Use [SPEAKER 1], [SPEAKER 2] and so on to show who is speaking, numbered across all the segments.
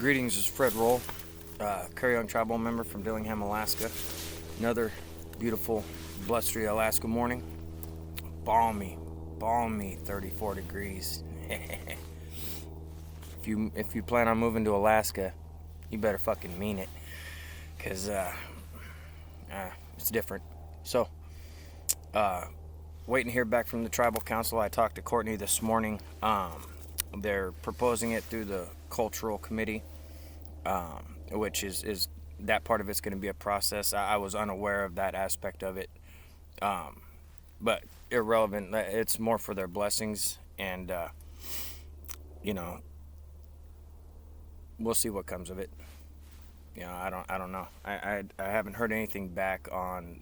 [SPEAKER 1] Greetings, this is Fred Roll, Curry Young tribal member from Dillingham, Alaska. Another beautiful, blustery Alaska morning. Balmy, balmy 34 degrees. if you plan on moving to Alaska, you better fucking mean it, cause it's different. So, waiting to hear back from the tribal council. I talked to Courtney this morning. They're proposing it through the cultural committee, which is that part of it's going to be a process. I was unaware of that aspect of it, but irrelevant. It's more for their blessings, and you know, we'll see what comes of it. I don't know. I haven't heard anything back on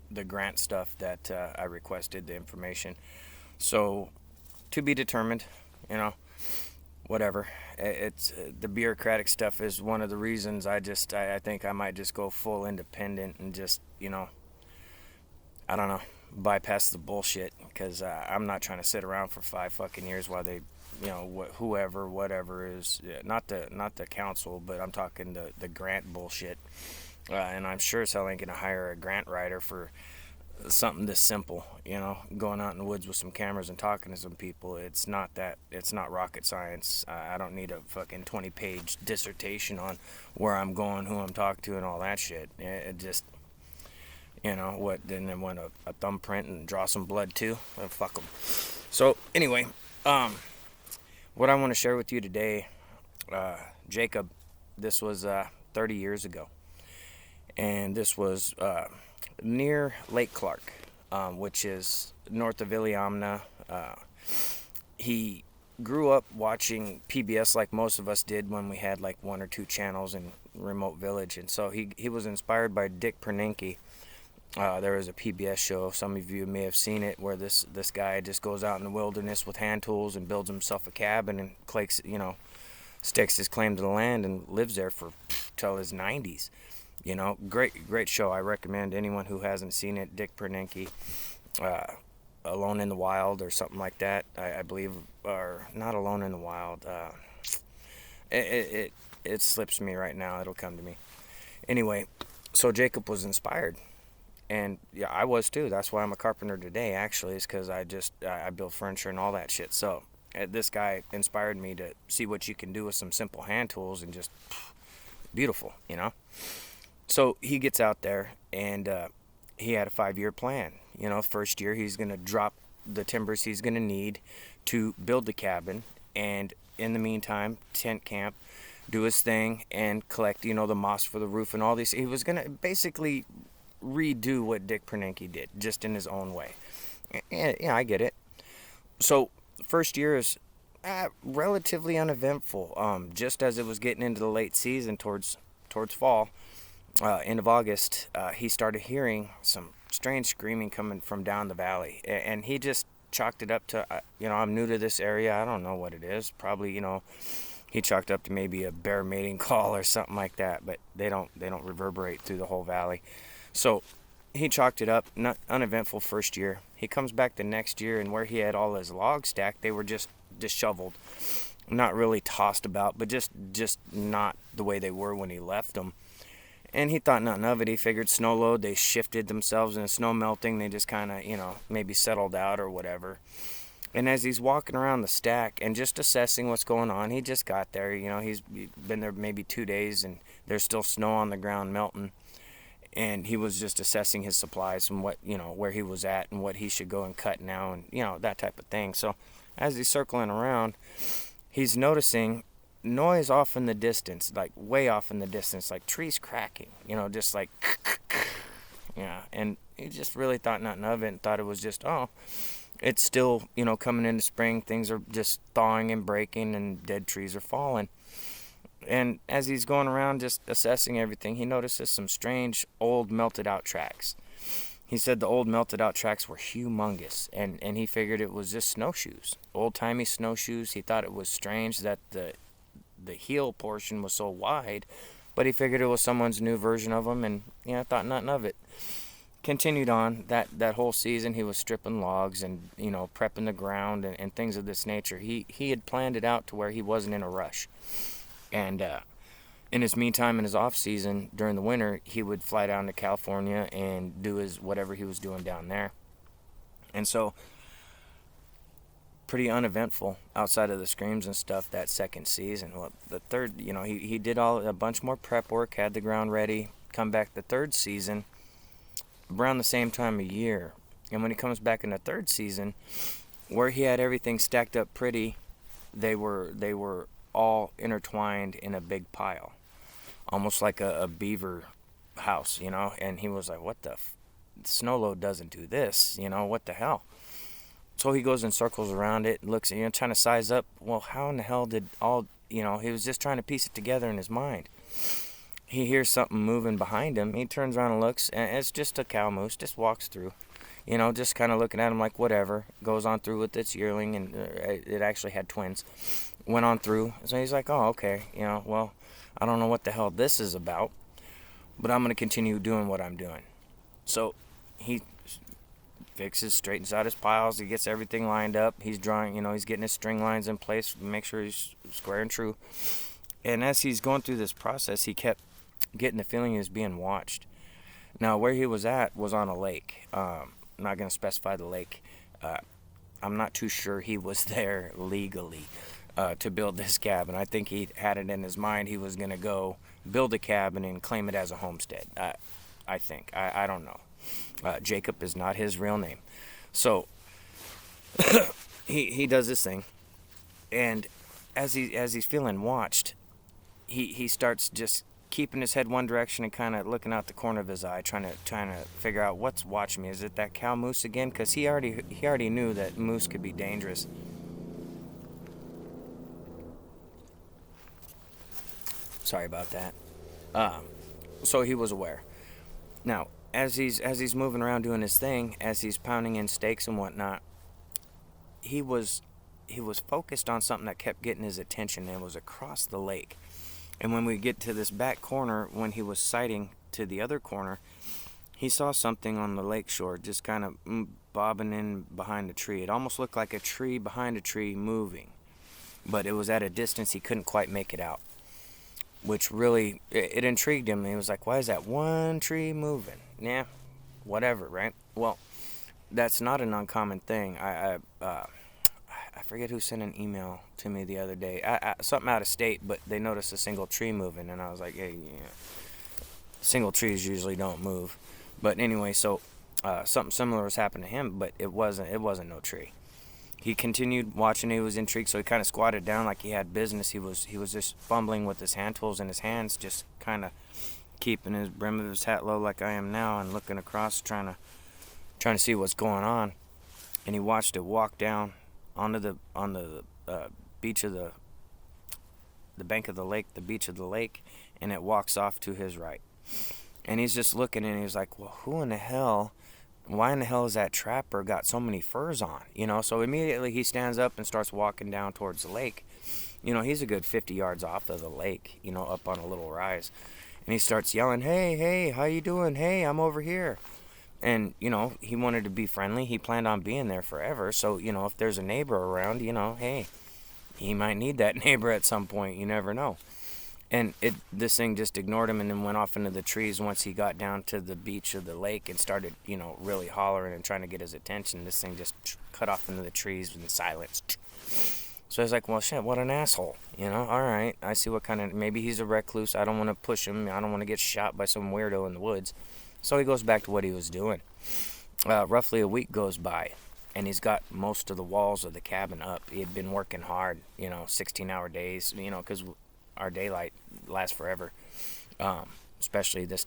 [SPEAKER 1] the grant stuff that I requested, the information. So, to be determined. Whatever. It's the bureaucratic stuff is one of the reasons I think I might just go full independent and just I don't know, bypass the bullshit, because I'm not trying to sit around for 5 fucking years while they whoever whatever is not the council, but I'm talking the grant bullshit, and I'm sure as hell ain't gonna hire a grant writer for something this simple, going out in the woods with some cameras and talking to some people. It's not rocket science. I don't need a fucking 20-page dissertation on where I'm going, who I'm talking to, and all that shit. It just, what, then they want a thumbprint and draw some blood too? Well, fuck them. So, anyway, what I want to share with you today, Jacob, this was 30 years ago. And this was near Lake Clark, which is north of Iliamna. He grew up watching PBS like most of us did when we had like 1 or 2 channels in remote village, and so he was inspired by Dick Pernenke. There was a PBS show, some of you may have seen it, where this guy just goes out in the wilderness with hand tools and builds himself a cabin and stakes his claim to the land and lives there for till his 90s. Great show. I recommend anyone who hasn't seen it. Dick Pernenke, Alone in the Wild or something like that, I believe, or not Alone in the Wild. It slips me right now. It'll come to me. Anyway, so Jacob was inspired, and yeah, I was too. That's why I'm a carpenter today. Actually, is because I build furniture and all that shit. So this guy inspired me to see what you can do with some simple hand tools and just beautiful, So he gets out there, and he had a 5-year plan. First year he's going to drop the timbers he's going to need to build the cabin, and in the meantime, tent camp, do his thing, and collect, the moss for the roof and all these. He was going to basically redo what Dick Pernenke did, just in his own way. And, I get it. So first year is relatively uneventful. Just as it was getting into the late season towards fall, end of August, he started hearing some strange screaming coming from down the valley, and he just chalked it up to, I'm new to this area, I don't know what it is. Probably, he chalked up to maybe a bear mating call or something like that, but they don't reverberate through the whole valley. So he chalked it up, not uneventful first year. He comes back the next year, and where he had all his logs stacked, they were just disheveled, not really tossed about, but just not the way they were when he left them. And he thought nothing of it. He figured snow load, they shifted themselves, and snow melting, they just kind of, maybe settled out or whatever. And as he's walking around the stack and just assessing what's going on, he just got there. He's been there maybe 2 days, and there's still snow on the ground melting. And he was just assessing his supplies and what, where he was at and what he should go and cut now, and, that type of thing. So as he's circling around, he's noticing noise off in the distance, like way off in the distance, like trees cracking, just like, and he just really thought nothing of it and thought it was just, it's still, coming into spring, things are just thawing and breaking and dead trees are falling. And as he's going around just assessing everything, he notices some strange old melted out tracks. He said the old melted out tracks were humongous, and he figured it was just snowshoes, old-timey snowshoes. He thought it was strange that the heel portion was so wide, but he figured it was someone's new version of them, and thought nothing of it. Continued on that whole season. He was stripping logs and prepping the ground and things of this nature. He had planned it out to where he wasn't in a rush. And in his meantime, in his off season during the winter, he would fly down to California and do his whatever he was doing down there. And so, pretty uneventful outside of the screams and stuff that second season. Well, the third, he did a bunch more prep work, had the ground ready, come back the third season around the same time of year. And when he comes back in the third season, where he had everything stacked up pretty, they were all intertwined in a big pile, almost like a beaver house, And he was like, "What the? Snow load doesn't do this, What the hell?" So he goes in circles around it, looks, trying to size up. Well, how in the hell did all, he was just trying to piece it together in his mind. He hears something moving behind him. He turns around and looks, and it's just a cow moose, just walks through. Just kind of looking at him like whatever. Goes on through with its yearling, and it actually had twins. Went on through. So he's like, "Oh, okay. Well, I don't know what the hell this is about, but I'm going to continue doing what I'm doing." So he fixes, straightens out his piles. He gets everything lined up. He's drawing, he's getting his string lines in place, make sure he's square and true. And as he's going through this process, he kept getting the feeling he was being watched. Now, where he was at was on a lake. I'm not going to specify the lake. I'm not too sure he was there legally to build this cabin. I think he had it in his mind he was going to go build a cabin and claim it as a homestead. I think. I don't know. Jacob is not his real name. So he does this thing, and as he's feeling watched, he starts just keeping his head one direction and kind of looking out the corner of his eye, trying to figure out what's watching me. Is it that cow moose again? Because he already knew that moose could be dangerous. Sorry about that. So he was aware. Now, as he's moving around doing his thing, as he's pounding in stakes and whatnot, he was focused on something that kept getting his attention, and it was across the lake. And when we get to this back corner, when he was sighting to the other corner, he saw something on the lake shore just kind of bobbing in behind a tree. It almost looked like a tree behind a tree moving, but it was at a distance he couldn't quite make it out, which really, it intrigued him. He was like, "Why is that one tree moving?" Yeah, whatever, right? Well, that's not an uncommon thing. I forget who sent an email to me the other day. Something out of state, but they noticed a single tree moving, and I was like, "Hey, yeah, single trees usually don't move." But anyway, so something similar was happening to him, but it wasn't no tree. He continued watching. He was intrigued, so he kind of squatted down like he had business. He was just fumbling with his hand tools in his hands, just kind of keeping his brim of his hat low like I am now, and looking across, trying to see what's going on. And he watched it walk down on the beach of the bank of the lake, the beach of the lake, and it walks off to his right. And he's just looking, and he's like, "Well, why in the hell has that trapper got so many furs on?" So immediately he stands up and starts walking down towards the lake. He's a good 50 yards off of the lake, up on a little rise. And he starts yelling, "Hey, how you doing? Hey, I'm over here." And, he wanted to be friendly. He planned on being there forever. So, if there's a neighbor around, hey, he might need that neighbor at some point. You never know. And this thing just ignored him and then went off into the trees once he got down to the beach of the lake and started, really hollering and trying to get his attention. This thing just cut off into the trees in silence. So I was like, "Well, shit, what an asshole. All right, I see what kind of, maybe he's a recluse. I don't want to push him. I don't want to get shot by some weirdo in the woods." So he goes back to what he was doing. Roughly a week goes by, and he's got most of the walls of the cabin up. He had been working hard, 16-hour days, because our daylight lasts forever, especially this,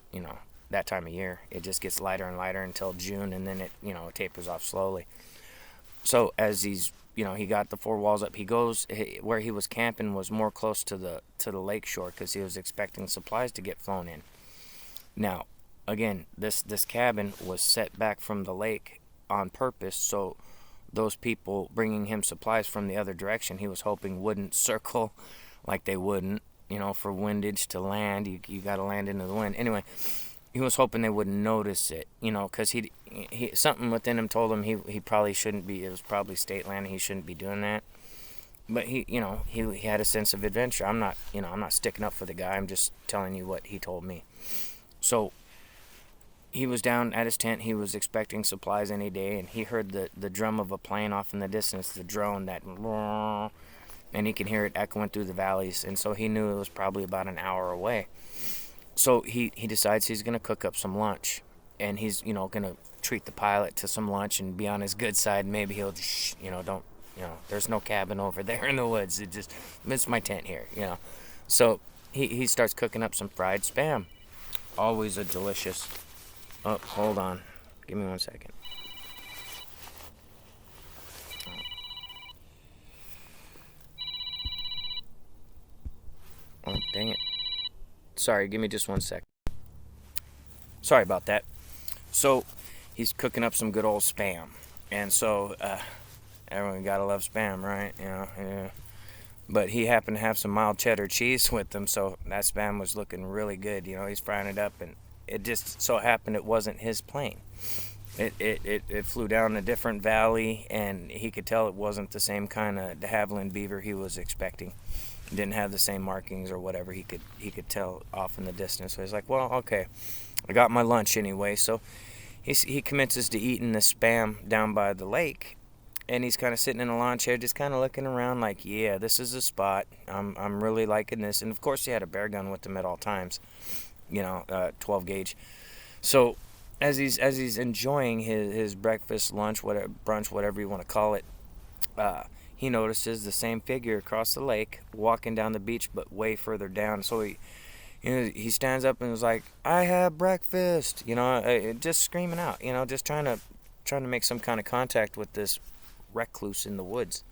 [SPEAKER 1] that time of year. It just gets lighter and lighter until June, and then it tapers off slowly. So as he got the 4 walls up. He goes where he was camping was more close to the lake shore because he was expecting supplies to get flown in. Now, again, this cabin was set back from the lake on purpose, so those people bringing him supplies from the other direction, he was hoping wouldn't circle like they wouldn't, for windage to land. You got to land into the wind. Anyway, he was hoping they wouldn't notice it, because he something within him told him he probably shouldn't be. It was probably state land, and he shouldn't be doing that. But he had a sense of adventure. I'm not sticking up for the guy. I'm just telling you what he told me. So he was down at his tent. He was expecting supplies any day, and he heard the drum of a plane off in the distance, the drone, and he can hear it echoing through the valleys. And so he knew it was probably about an hour away. So he decides he's going to cook up some lunch, and he's, going to treat the pilot to some lunch and be on his good side. Maybe he'll just, don't, there's no cabin over there in the woods. It's my tent here, So he starts cooking up some fried spam. Always a delicious. Oh, hold on. Give me 1 second. Oh, dang it. Sorry, give me just 1 second. Sorry about that. So, he's cooking up some good old spam. And so, everyone gotta love spam, right? Yeah. But he happened to have some mild cheddar cheese with him, so that spam was looking really good. He's frying it up, and it just so happened it wasn't his plane. It flew down a different valley, and he could tell it wasn't the same kind of de Havilland beaver he was expecting. It didn't have the same markings or whatever. He could tell off in the distance. So he's like, well, okay, I got my lunch anyway. So he commences to eating the spam down by the lake, and he's kind of sitting in a lawn chair, just kind of looking around, like, yeah, this is a spot. I'm really liking this. And of course, he had a bear gun with him at all times, 12 gauge. So as he's enjoying his breakfast, lunch, whatever, brunch, whatever you want to call it, he notices the same figure across the lake walking down the beach, but way further down. So he stands up and is like, I have breakfast, just screaming out, just trying to make some kind of contact with this recluse in the woods.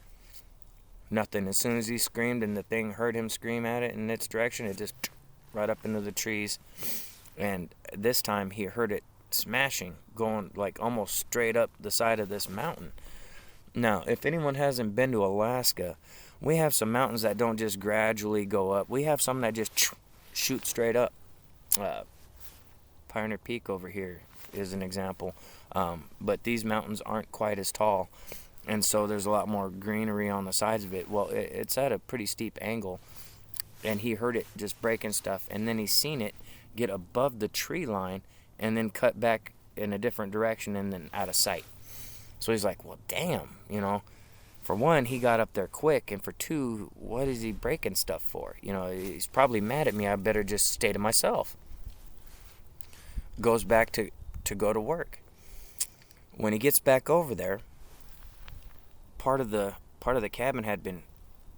[SPEAKER 1] Nothing. As soon as he screamed and the thing heard him scream at it in its direction, it just right up into the trees. And this time he heard it smashing, going like almost straight up the side of this mountain. Now, if anyone hasn't been to Alaska, we have some mountains that don't just gradually go up. We have some that just shoot straight up. Pioneer Peak over here is an example. But these mountains aren't quite as tall, and so there's a lot more greenery on the sides of it. Well, it's at a pretty steep angle, and he heard it just breaking stuff, and then he's seen it get above the tree line and then cut back in a different direction and then out of sight. So he's like, well, damn, for one, he got up there quick, and for two, what is he breaking stuff for? He's probably mad at me. I better just stay to myself. Goes back to go to work. When he gets back over there, part of the cabin had been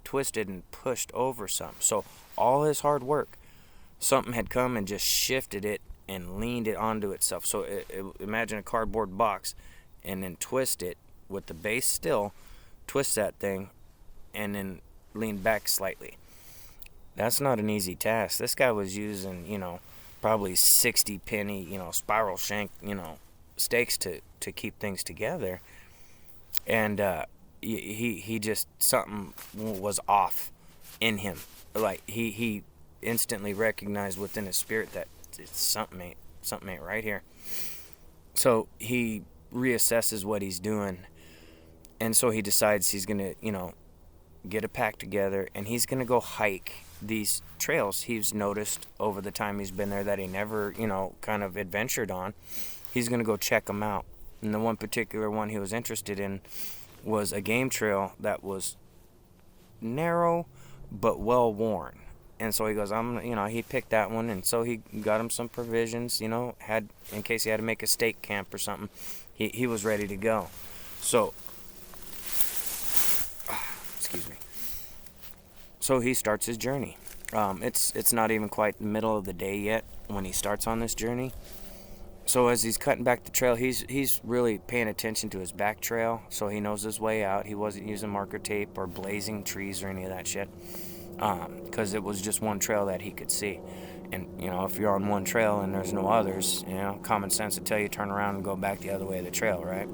[SPEAKER 1] twisted and pushed over some. So all his hard work, something had come and just shifted it and leaned it onto itself. So imagine a cardboard box, and then twist it with the base still, twist that thing, and then lean back slightly. That's not an easy task. This guy was using, probably 60 penny, spiral shank, stakes to keep things together. And he just, something was off in him. Like he instantly recognized within his spirit that something ain't right here. So he reassesses what he's doing, and so he decides he's gonna get a pack together, and he's gonna go hike these trails he's noticed over the time he's been there that he never kind of adventured on. He's gonna go check them out, and the one particular one he was interested in was a game trail that was narrow but well worn. And so he goes, he picked that one, and so he got him some provisions, had, in case he had to make a stake camp or something. He was ready to go. So, excuse me. So he starts his journey. It's not even quite the middle of the day yet when he starts on this journey. So as he's cutting back the trail, he's really paying attention to his back trail, so he knows his way out. He wasn't using marker tape or blazing trees or any of that shit, because it was just one trail that he could see. And, if you're on one trail and there's no others, common sense would tell you turn around and go back the other way of the trail, right?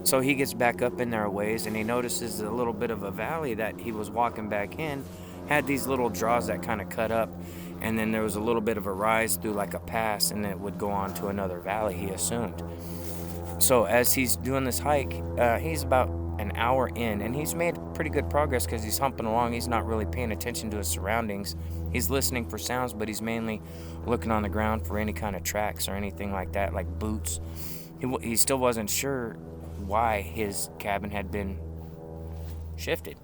[SPEAKER 1] So he gets back up in there a ways, and he notices a little bit of a valley that he was walking back in had these little draws that kind of cut up, and then there was a little bit of a rise through like a pass, and it would go on to another valley, he assumed. So as he's doing this hike, he's about an hour in, and he's made pretty good progress because he's humping along. He's not really paying attention to his surroundings. He's listening for sounds, but he's mainly looking on the ground for any kind of tracks or anything like that, like boots. He still wasn't sure why his cabin had been shifted,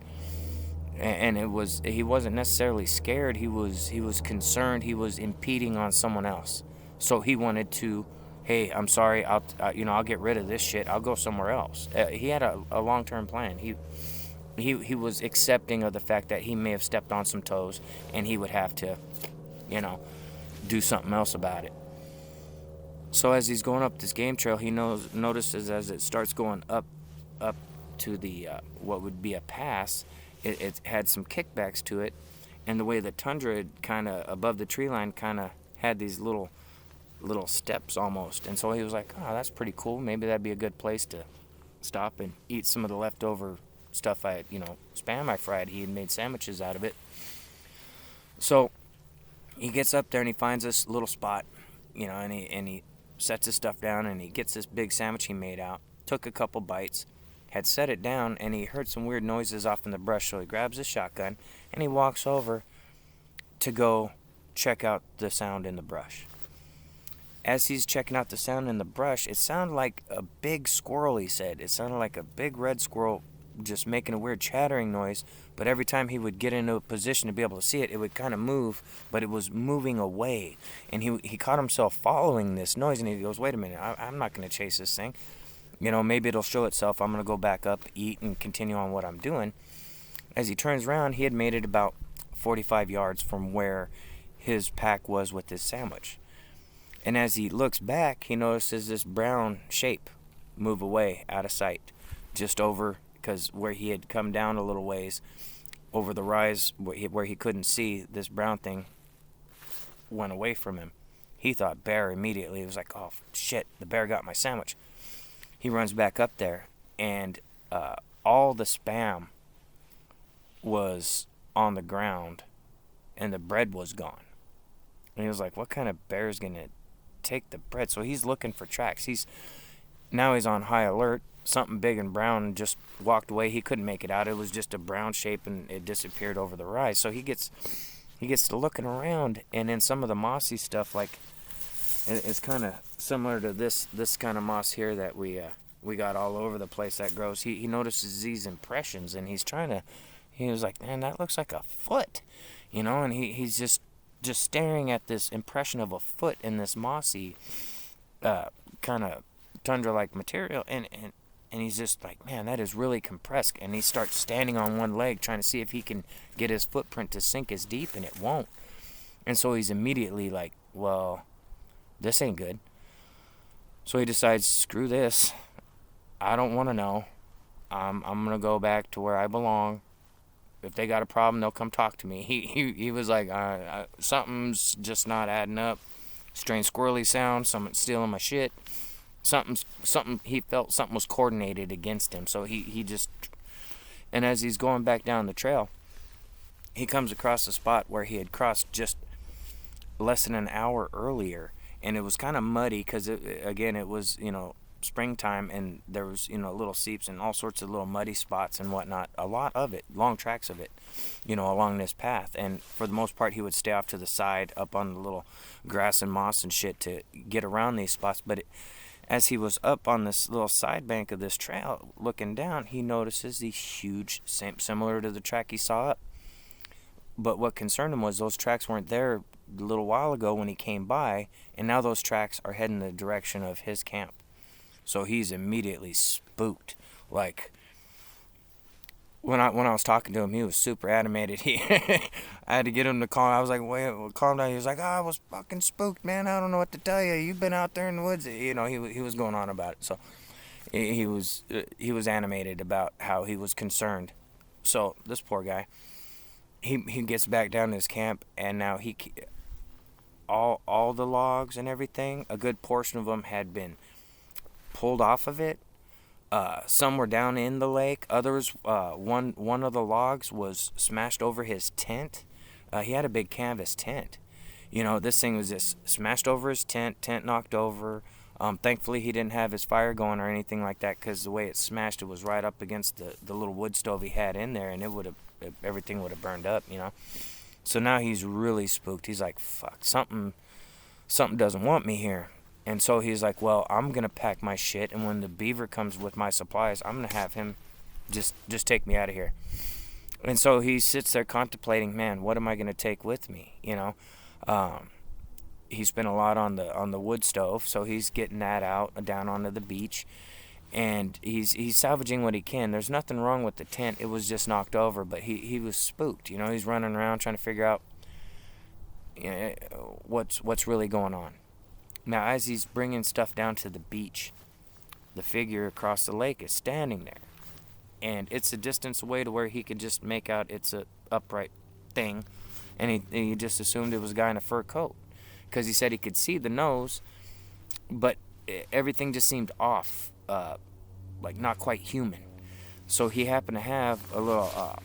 [SPEAKER 1] and he wasn't necessarily scared. He was concerned. He was impeding on someone else, so he wanted to, hey, I'm sorry, I'll get rid of this shit, I'll go somewhere else. He had a long-term plan. He was accepting of the fact that he may have stepped on some toes, and he would have to, you know, do something else about it. So as he's going up this game trail, he notices as it starts going up to the what would be a pass, it had some kickbacks to it, and the way the tundra had kind of above the tree line kind of had these little steps almost. And so he was like, oh, that's pretty cool. Maybe that'd be a good place to stop and eat some of the leftover stuff spam I fried. He had made sandwiches out of it. So he gets up there and he finds this little spot, and he sets his stuff down and he gets this big sandwich he made out, took a couple bites, had set it down, and he heard some weird noises off in the brush. So he grabs his shotgun and he walks over to go check out the sound in the brush. As he's checking out the sound in the brush, it sounded like a big squirrel, he said. It sounded like a big red squirrel just making a weird chattering noise, but every time he would get into a position to be able to see it, it would kind of move, but it was moving away. And he caught himself following this noise, and he goes, wait a minute, I'm not going to chase this thing. Maybe it'll show itself. I'm going to go back up, eat, and continue on what I'm doing. As he turns around, he had made it about 45 yards from where his pack was with his sandwich. And as he looks back, he notices this brown shape move away out of sight, just over, because where he had come down a little ways, over the rise where he couldn't see, this brown thing went away from him. He thought bear immediately. He was like, oh, shit, the bear got my sandwich. He runs back up there, and all the spam was on the ground, and the bread was gone. And he was like, what kind of bear is going to take the bread? So he's looking for tracks. He's on high alert. Something big and brown just walked away. He couldn't make it out. It was just a brown shape, and it disappeared over the rise. So he gets to looking around, and in some of the mossy stuff, like it's kind of similar to this kind of moss here that we got all over the place that grows. He notices these impressions, and he was like, man, that looks like a foot, and he's just staring at this impression of a foot in this mossy kind of tundra-like material, and he's just like, man, that is really compressed. And he starts standing on one leg trying to see if he can get his footprint to sink as deep, and it won't. And so he's immediately like, well, this ain't good. So he decides, screw this, I don't want to know. I'm gonna go back to where I belong. If they got a problem, they'll come talk to me. He was like, something's just not adding up. Strange squirrely sound, someone's stealing my shit. He felt something was coordinated against him. So he just, and as he's going back down the trail, he comes across a spot where he had crossed just less than an hour earlier, and it was kind of muddy because it was springtime, and there was little seeps and all sorts of little muddy spots and whatnot. A lot of it, long tracks of it, along this path. And for the most part, he would stay off to the side, up on the little grass and moss and shit to get around these spots. But as he was up on this little side bank of this trail, looking down, he notices these huge, similar to the track he saw up. But what concerned him was those tracks weren't there a little while ago when he came by, and now those tracks are heading the direction of his camp. So he's immediately spooked. Like, when I was talking to him, he was super animated. I had to get him to calm. I was like, wait, calm down. He was like, I was fucking spooked, man. I don't know what to tell you. You've been out there in the woods. He was going on about it. So he was animated about how he was concerned. So this poor guy, he gets back down to his camp, and now all the logs and everything, a good portion of them had been pulled off of it. Some were down in the lake. Others, one of the logs was smashed over his tent. He had a big canvas tent. This thing was just smashed over his tent knocked over. Thankfully, he didn't have his fire going or anything like that, because the way it smashed, it was right up against the little wood stove he had in there, and everything would have burned up, you know. So now he's really spooked. He's like, fuck, something doesn't want me here. And so he's like, well, I'm going to pack my shit, and when the beaver comes with my supplies, I'm going to have him just take me out of here. And so he sits there contemplating, man, what am I going to take with me, you know? He spent a lot on the wood stove, so he's getting that out down onto the beach, and he's salvaging what he can. There's nothing wrong with the tent. It was just knocked over, but he was spooked, you know. He's running around trying to figure out, you know, what's really going on. Now, as he's bringing stuff down to the beach, the figure across the lake is standing there. And it's a distance away to where he could just make out it's a upright thing. And he just assumed it was a guy in a fur coat. Because he said he could see the nose, but everything just seemed off, like not quite human. So he happened to have a little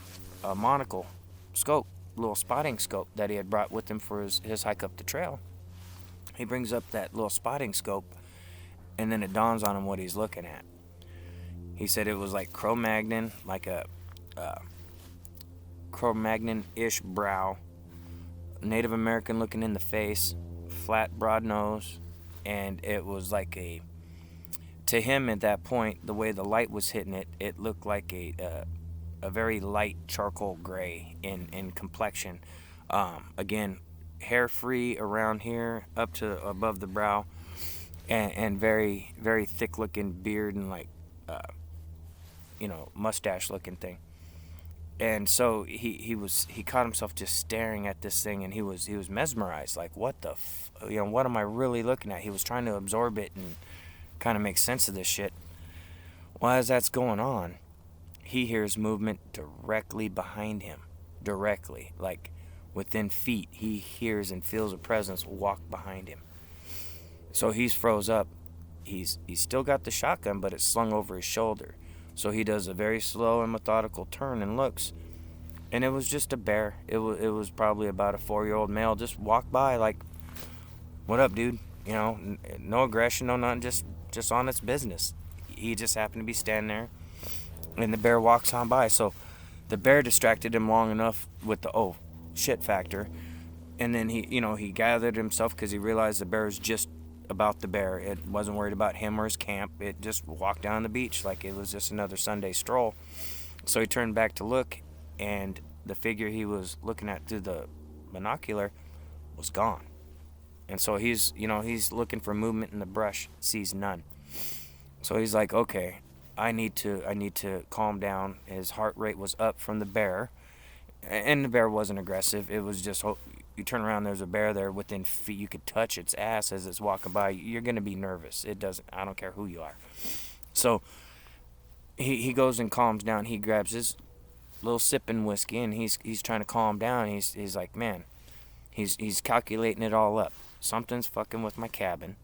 [SPEAKER 1] a monocle scope, little spotting scope that he had brought with him for his hike up the trail. He brings up that little spotting scope, and then it dawns on him what he's looking at. He said it was like Cro-Magnon, like a Cro-Magnon-ish brow, Native American looking in the face, flat, broad nose, and it was like to him at that point, the way the light was hitting it, it looked like a very light charcoal gray in complexion. Again, hair free around here up to above the brow, and very, very thick looking beard and like mustache looking thing. And so he caught himself just staring at this thing, and he was mesmerized, like, what the what am I really looking at? He was trying to absorb it and kind of make sense of this shit. Well, as that's going on, he hears movement directly behind him, like within feet. He hears and feels a presence walk behind him. So he's froze up. He's still got the shotgun, but it's slung over his shoulder. So he does a very slow and methodical turn and looks, and it was just a bear. It was probably about a 4-year-old male. Just walked by like, "What up, dude?" You know, no aggression, no nothing. Just on its business. He just happened to be standing there, and the bear walks on by. So the bear distracted him long enough with the oh shit factor, and then he gathered himself because he realized the bear was just about the bear. It wasn't worried about him or his camp. It just walked down the beach like it was just another Sunday stroll. So he turned back to look, and the figure he was looking at through the binocular was gone. And so he's looking for movement in the brush, sees none. So he's like, okay, I need to calm down. His heart rate was up from the bear, and the bear wasn't aggressive. It was just, you turn around, there's a bear there within feet. You could touch its ass as it's walking by. You're going to be nervous. I don't care who you are. So he goes and calms down. He grabs his little sipping whiskey, and he's trying to calm down. He's like, man, he's calculating it all up. Something's fucking with my cabin.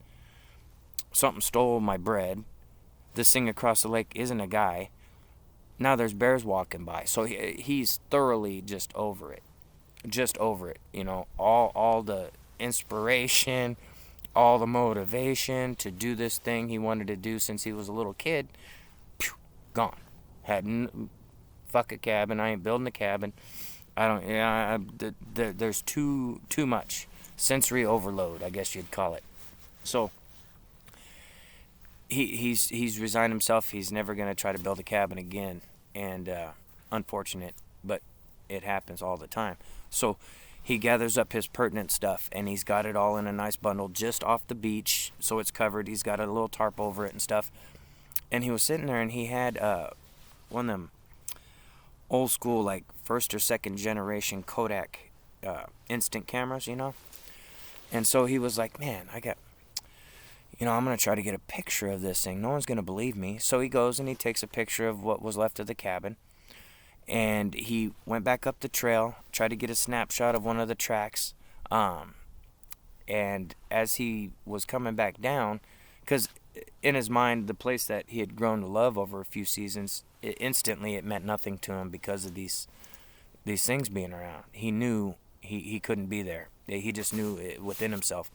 [SPEAKER 1] Something stole my bread. This thing across the lake isn't a guy. Now there's bears walking by. So he's thoroughly just over it. All the inspiration, all the motivation to do this thing he wanted to do since he was a little kid, gone. Fuck a cabin. I ain't building a cabin. There's too much sensory overload, I guess you'd call it. So he's resigned himself. He's never gonna try to build a cabin again, and unfortunate, but it happens all the time. So he gathers up his pertinent stuff, and he's got it all in a nice bundle just off the beach, so it's covered. He's got a little tarp over it and stuff. And he was sitting there, and he had one of them old school, like first or second generation Kodak instant cameras, And so he was like, man, I'm going to try to get a picture of this thing. No one's going to believe me. So he goes and he takes a picture of what was left of the cabin. And he went back up the trail, tried to get a snapshot of one of the tracks. And as he was coming back down, because in his mind, the place that he had grown to love over a few seasons, instantly it meant nothing to him because of these things being around. He knew he couldn't be there. He just knew it within himself.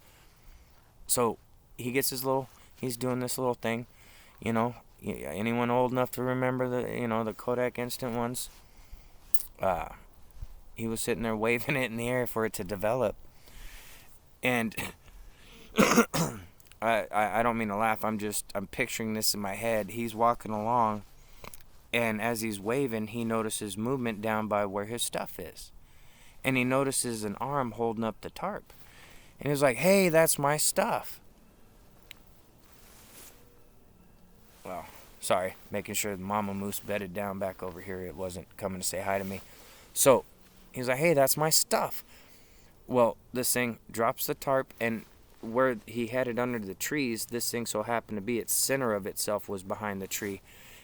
[SPEAKER 1] So he gets his little he's doing this little thing, you know. Anyone old enough to remember the Kodak instant ones? He was sitting there waving it in the air for it to develop. And I don't mean to laugh. I'm picturing this in my head. He's walking along, and as he's waving, he notices movement down by where his stuff is. And he notices an arm holding up the tarp. And he's like, hey, that's my stuff. Well, sorry, making sure the mama moose bedded down back over here. It wasn't coming to say hi to me. So he's like, hey, that's my stuff. Well, this thing drops the tarp, and where he had it under the trees, this thing so happened to be its center of itself was behind the tree.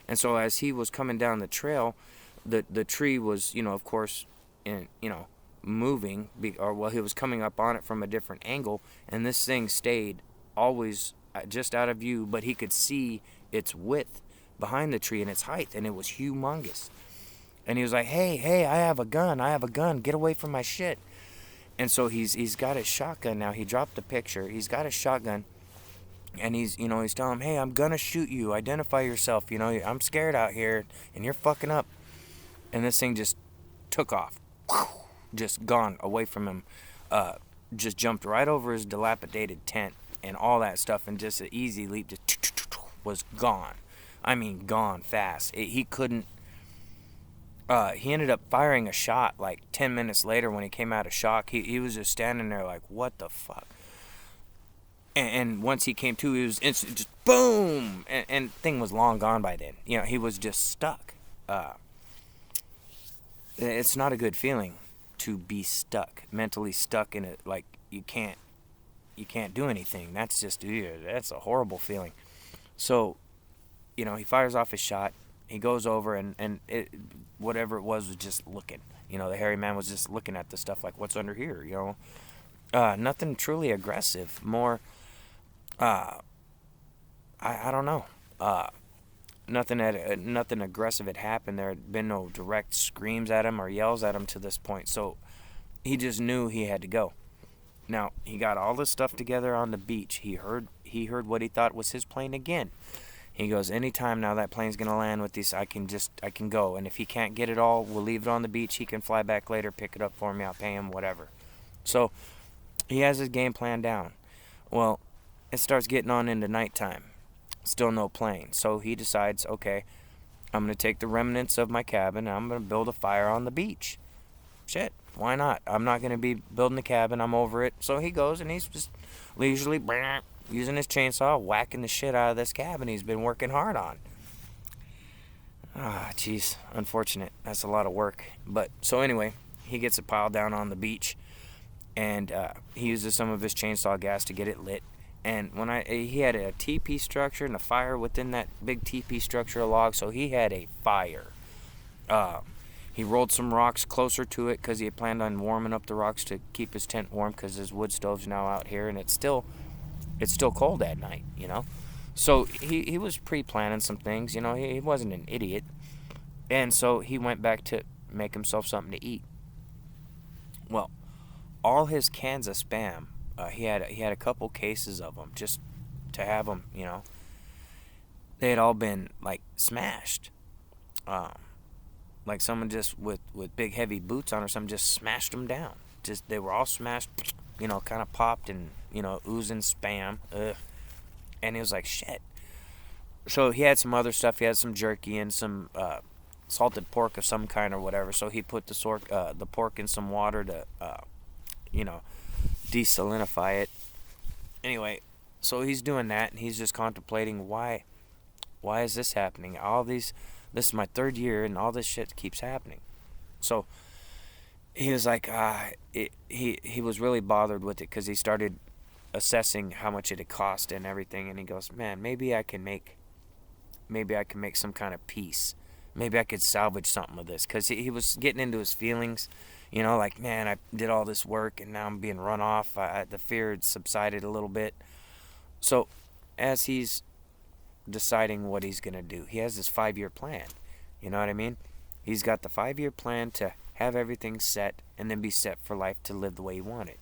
[SPEAKER 1] And so as he was coming down the trail, the tree was, of course, moving, or he was coming up on it from a different angle, and this thing stayed always just out of view, but he could see its width behind the tree and its height, and it was humongous. And he was like, hey, I have a gun, get away from my shit. And so he's got his shotgun now. He dropped the picture. He's got his shotgun, and he's telling him, hey, I'm gonna shoot you. Identify yourself. I'm scared out here, and you're fucking up. And this thing just took off, just gone away from him. Just jumped right over his dilapidated tent and all that stuff, and just an easy leap just was gone. I mean, gone fast. He couldn't. He ended up firing a shot like 10 minutes later when he came out of shock. He was just standing there like, what the fuck? And once he came to, he was instant, just boom! And thing was long gone by then. He was just stuck. It's not a good feeling to be stuck, mentally stuck in it, like you can't do anything. That's that's a horrible feeling. So, he fires off his shot. He goes over and whatever it was just looking. The hairy man was just looking at the stuff like, what's under here, Nothing truly aggressive. More, I don't know. Nothing aggressive had happened. There had been no direct screams at him or yells at him to this point. So he just knew he had to go. Now, he got all this stuff together on the beach. He heard what he thought was his plane again. He goes, anytime now that plane's going to land with these, I can go. And if he can't get it all, we'll leave it on the beach. He can fly back later, pick it up for me. I'll pay him, whatever. So he has his game plan down. Well, it starts getting on into nighttime. Still no plane. So he decides, okay, I'm going to take the remnants of my cabin and I'm going to build a fire on the beach. Shit, why not? I'm not going to be building the cabin. I'm over it. So he goes and he's just leisurely using his chainsaw, whacking the shit out of this cabin he's been working hard on. Jeez, unfortunate. That's a lot of work. But, so anyway, he gets it piled down on the beach, and he uses some of his chainsaw gas to get it lit. And he had a teepee structure and a fire within that big teepee structure of logs, so he had a fire. He rolled some rocks closer to it because he had planned on warming up the rocks to keep his tent warm because his wood stove's now out here, and it's still cold at night, So he was pre-planning some things, he wasn't an idiot. And so he went back to make himself something to eat. Well, all his cans of Spam, he had a couple cases of them just to have them, they had all been like smashed. Like someone just with big heavy boots on or something just smashed them down. Just, they were all smashed, kind of popped and, oozing Spam. Ugh. And he was like, shit. So he had some other stuff. He had some jerky and some salted pork of some kind or whatever. So he put the pork in some water to, desalinify it. Anyway, so he's doing that, and he's just contemplating why is this happening? This is my third year, and all this shit keeps happening. So he was like, he was really bothered with it because he started assessing how much it had cost and everything, and he goes, man, maybe I can make some kind of peace. Maybe I could salvage something of this, because he was getting into his feelings, like, man, I did all this work and now I'm being run off. The fear had subsided a little bit. So as he's deciding what he's going to do, he has this 5-year plan. You know what I mean? He's got the 5-year plan to have everything set and then be set for life to live the way he wanted.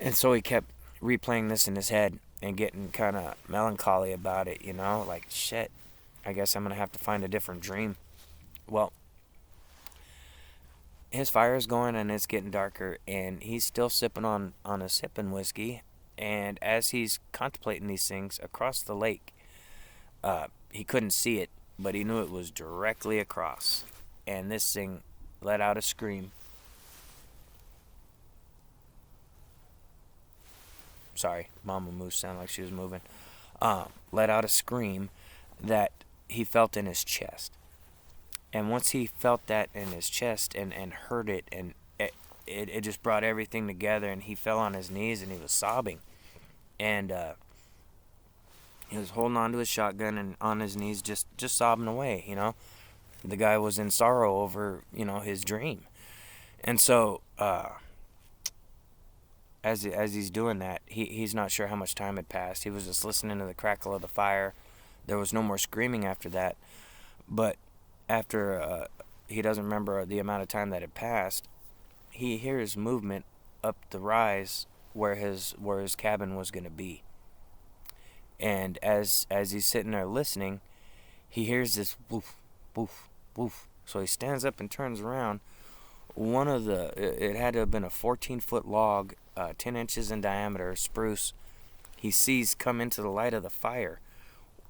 [SPEAKER 1] And so he kept replaying this in his head. and getting kind of melancholy about it, you know, like shit. I guess I'm gonna have to find a different dream. Well, his fire is going and it's getting darker, and he's still sipping on a sipping whiskey. And as he's contemplating these things across the lake, he couldn't see it, but he knew it was directly across. And this thing let out a scream. Sorry, Mama Moose sounded like she was moving. Let out a scream that he felt in his chest. And once he felt that in his chest and heard it, and it just brought everything together, and he fell on his knees and he was sobbing. And he was holding on to his shotgun and on his knees just sobbing away, you know. The guy was in sorrow over, you know, his dream. And so as he's doing that, he's not sure how much time had passed. He was just listening to the crackle of the fire. There was no more screaming after that. But after he doesn't remember the amount of time that had passed, he hears movement up the rise where his cabin was going to be. And as he's sitting there listening, he hears this woof, woof, woof. So he stands up and turns around. It had to have been a 14-foot log, 10 inches in diameter, spruce. He sees come into the light of the fire,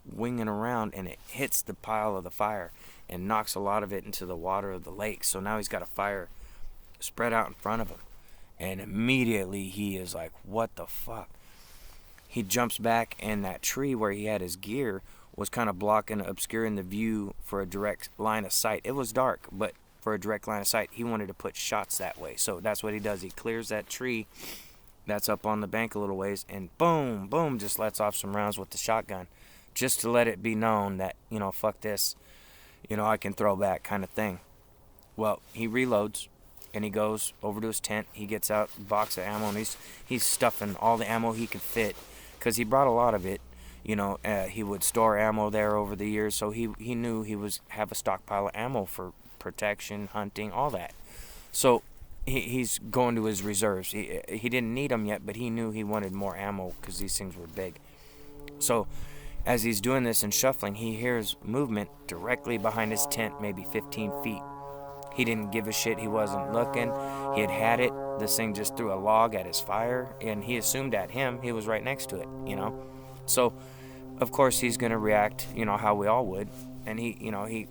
[SPEAKER 1] winging around, and it hits the pile of the fire and knocks a lot of it into the water of the lake. So now he's got a fire spread out in front of him. And immediately he is like, what the fuck? He jumps back, and that tree where he had his gear was kind of blocking, obscuring the view for a direct line of sight. It was dark, but for a direct line of sight, he wanted to put shots that way. So that's what he does. He clears that tree that's up on the bank a little ways, and boom, boom, just lets off some rounds with the shotgun, just to let it be known that, you know, fuck this, you know, I can throw back kind of thing. Well, he reloads, and he goes over to his tent. He gets out a box of ammo, and he's stuffing all the ammo he could fit, because he brought a lot of it. You know, he would store ammo there over the years, so he knew he was have a stockpile of ammo for protection, hunting, all that. So he's going to his reserves. He didn't need them yet, but he knew he wanted more ammo because these things were big. So as he's doing this and shuffling, he hears movement directly behind his tent, maybe 15 feet. He didn't give a shit. He wasn't looking. He had it. This thing just threw a log at his fire, and he assumed at him. He was right next to it, you know. So, of course, he's going to react, you know, how we all would. And he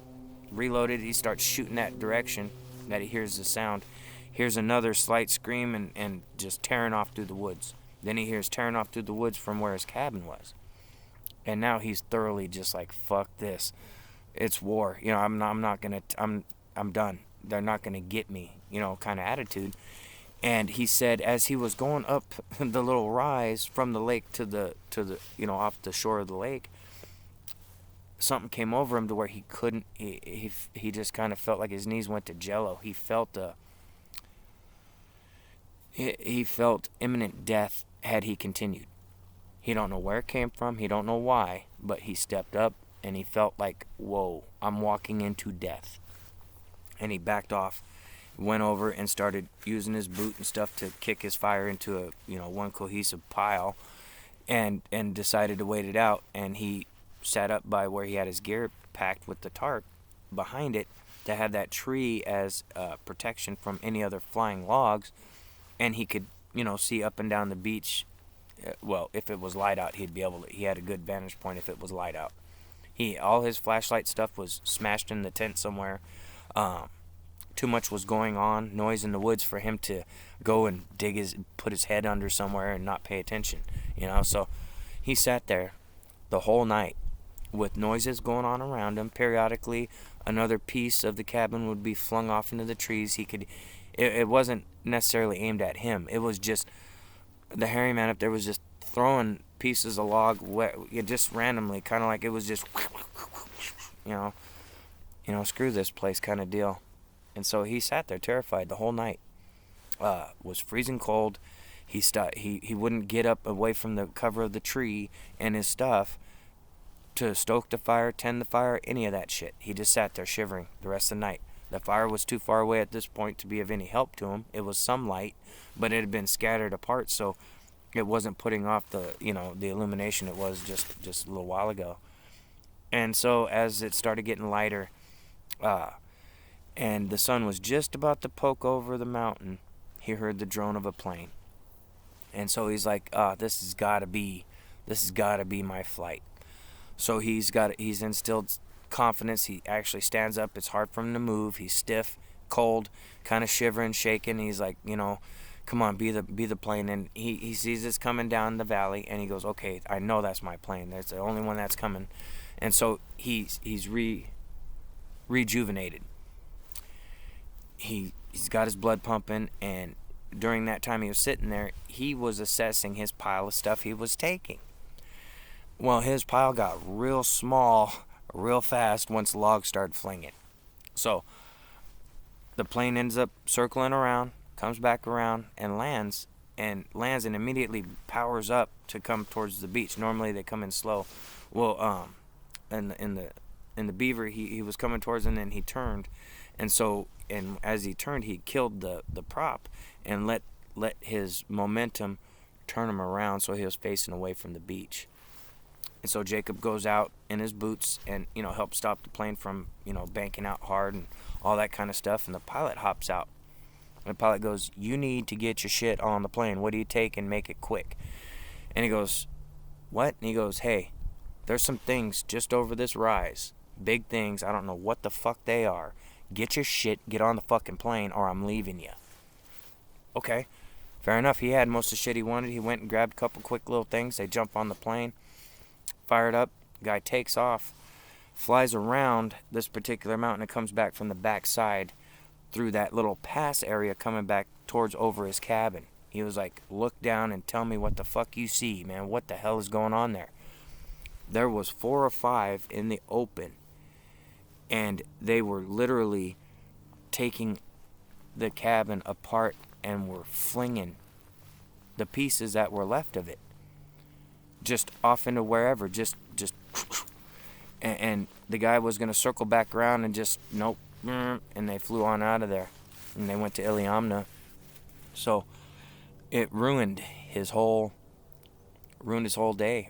[SPEAKER 1] reloaded. He starts shooting that direction that he hears the sound. Hears another slight scream and just tearing off through the woods. Then he hears tearing off through the woods from where his cabin was. And now he's thoroughly just like, fuck this. It's war. You know, I'm done. They're not going to get me, you know, kind of attitude. And he said as he was going up the little rise from the lake to the you know, off the shore of the lake, something came over him to where he couldn't, he just kind of felt like his knees went to jello. He felt he felt imminent death had he continued. He don't know where it came from, he don't know why, but he stepped up and he felt like, whoa, I'm walking into death. And he backed off, went over and started using his boot and stuff to kick his fire into a, you know, one cohesive pile, and decided to wait it out. And he sat up by where he had his gear packed with the tarp behind it to have that tree as protection from any other flying logs, and he could, you know, see up and down the beach. Well, if it was light out, he'd be able to. He had a good vantage point if it was light out. All his flashlight stuff was smashed in the tent somewhere. Too much was going on, noise in the woods for him to go and put his head under somewhere and not pay attention, you know. So he sat there the whole night with noises going on around him. Periodically, another piece of the cabin would be flung off into the trees. It wasn't necessarily aimed at him. It was just the hairy man up there was just throwing pieces of log just randomly, kind of like it was just, you know, screw this place kind of deal. And so he sat there terrified the whole night. Was freezing cold. He wouldn't get up away from the cover of the tree and his stuff to stoke the fire, tend the fire, any of that shit. He just sat there shivering the rest of the night. The fire was too far away at this point to be of any help to him. It was some light, but it had been scattered apart, so it wasn't putting off the, the illumination it was just a little while ago. And so as it started getting lighter, and the sun was just about to poke over the mountain, he heard the drone of a plane. And so he's like, this has got to be my flight. So he's instilled confidence. He actually stands up. It's hard for him to move. He's stiff, cold, kind of shivering, shaking. He's like, come on, be the plane. And he sees it's coming down the valley, and he goes, okay, I know that's my plane. There's the only one that's coming. And so he's rejuvenated. He's got his blood pumping, and during that time he was sitting there, he was assessing his pile of stuff he was taking. Well, his pile got real small real fast once the logs started flinging. So the plane ends up circling around, comes back around, and lands and immediately powers up to come towards the beach. Normally they come in slow. Well, in the Beaver, he was coming towards, and then he turned, and as he turned, he killed the prop and let his momentum turn him around, so he was facing away from the beach. And so Jacob goes out in his boots and helps stop the plane from banking out hard and all that kind of stuff. And the pilot hops out. And the pilot goes, "You need to get your shit on the plane. What do you take, and make it quick?" And he goes, "What?" And he goes, "Hey, there's some things just over this rise. Big things. I don't know what the fuck they are. Get your shit, get on the fucking plane, or I'm leaving you." Okay, fair enough. He had most of the shit he wanted. He went and grabbed a couple quick little things. They jump on the plane, fired up. Guy takes off, flies around this particular mountain, and comes back from the back side through that little pass area, coming back towards over his cabin. He was like, "Look down and tell me what the fuck you see, man. What the hell is going on there?" There was 4 or 5 in the open, and they were literally taking the cabin apart and were flinging the pieces that were left of it just off into wherever, just and the guy was going to circle back around, and just nope, and they flew on out of there, and they went to Iliamna. So it ruined his whole day,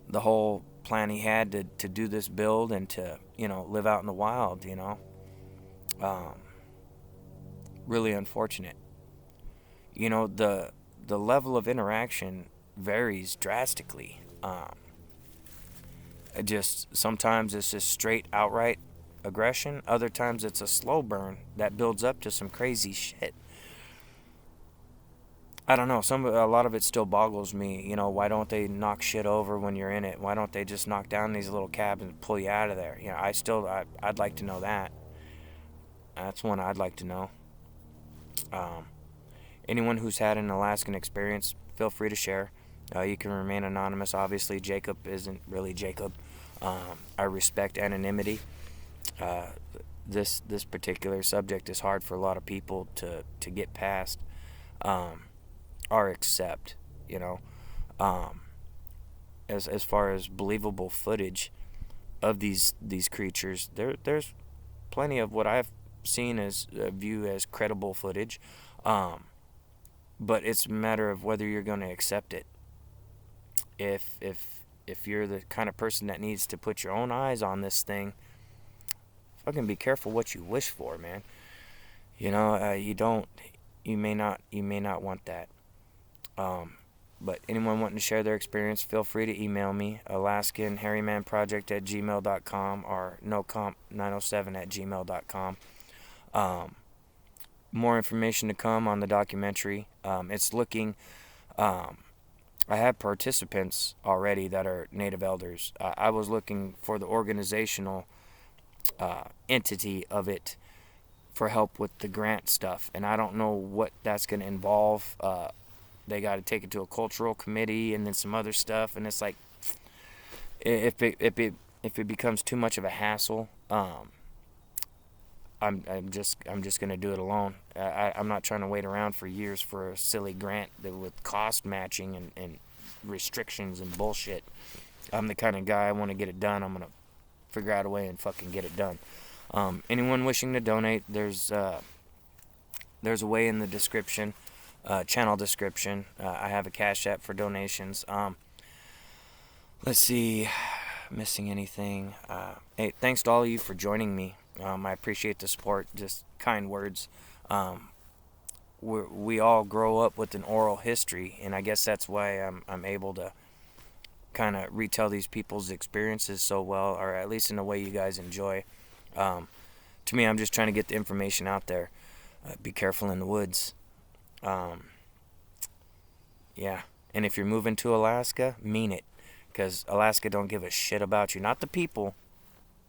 [SPEAKER 1] the whole plan he had to do this build and to live out in the wild. Really unfortunate. The level of interaction varies drastically. Sometimes it's just straight outright aggression. Other times it's a slow burn that builds up to some crazy shit. I don't know. A lot of it still boggles me. Why don't they knock shit over when you're in it? Why don't they just knock down these little cabins and pull you out of there? I'd like to know that. That's one I'd like to know. Anyone who's had an Alaskan experience, feel free to share. You can remain anonymous. Obviously, Jacob isn't really Jacob. I respect anonymity. This particular subject is hard for a lot of people to get past or accept. As far as believable footage of these creatures, there's plenty of what I've seen as view as credible footage. But it's a matter of whether you're going to accept it. If you're the kind of person that needs to put your own eyes on this thing, fucking be careful what you wish for, man. You may not want that. But anyone wanting to share their experience, feel free to email me, AlaskanHairymanProject@gmail.com or NoComp907@gmail.com. More information to come on the documentary. It's looking... I have participants already that are Native elders. I was looking for the organizational entity of it for help with the grant stuff, and I don't know what that's going to involve. They got to take it to a cultural committee and then some other stuff, and it's like, if it becomes too much of a hassle, I'm just gonna do it alone. I'm not trying to wait around for years for a silly grant with cost matching and restrictions and bullshit. I'm the kind of guy, I want to get it done. I'm gonna figure out a way and fucking get it done. Anyone wishing to donate, there's a way in the description. channel description. I have a Cash App for donations. Let's see, missing anything? Hey, thanks to all of you for joining me. I appreciate the support, just kind words. We all grow up with an oral history, and I guess that's why I'm able to kind of retell these people's experiences so well, or at least in a way you guys enjoy. To me, I'm just trying to get the information out there. Be careful in the woods. Yeah, and if you're moving to Alaska, mean it, because Alaska don't give a shit about you. Not the people,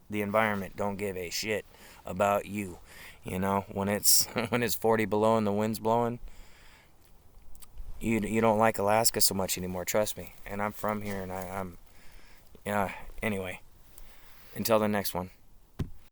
[SPEAKER 1] the environment don't give a shit about you. You know, when it's when it's 40 below and the wind's blowing, you don't like Alaska so much anymore. Trust me. And I'm from here, and I'm yeah. Anyway, until the next one.